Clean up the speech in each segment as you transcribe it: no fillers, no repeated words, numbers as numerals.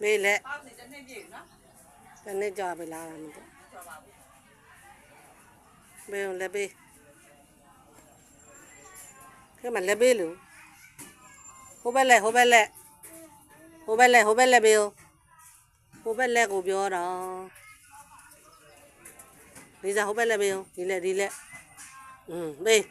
မေလက်တနေ့ကြာပဲလာတာမဟုတ်ဘေးလက်ဘေးခဲမလက်ဘေးလို့ဟိုဘက်လက်ဘေးဟိုဘက်လက်ကိုပြောတော့ဒီစားဟိုဘက်လက်ဘေးဒီလက်ဘေးဘေး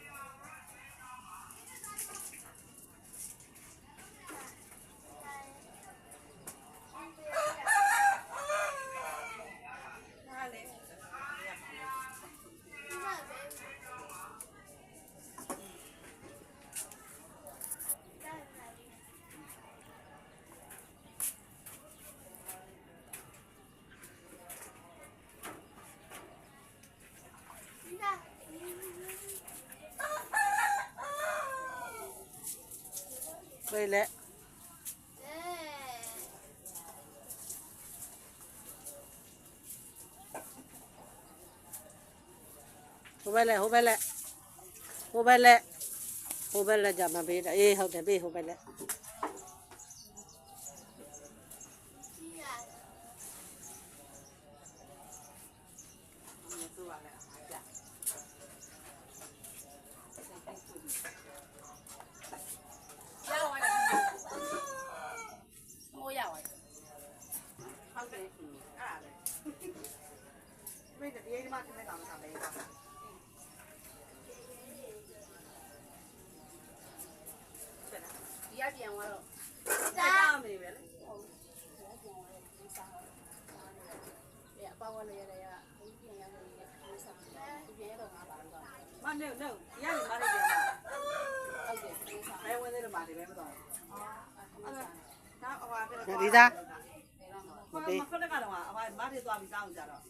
လက်ဟိုဘက်လက်ကြမှာဘေးတာအေးဟုတ်တယ်ဘေးဟိုဘက်လက်ဒီသားမပေးခက်ကတော့အမမားတွေသွားပြီးစောင်းကြတော့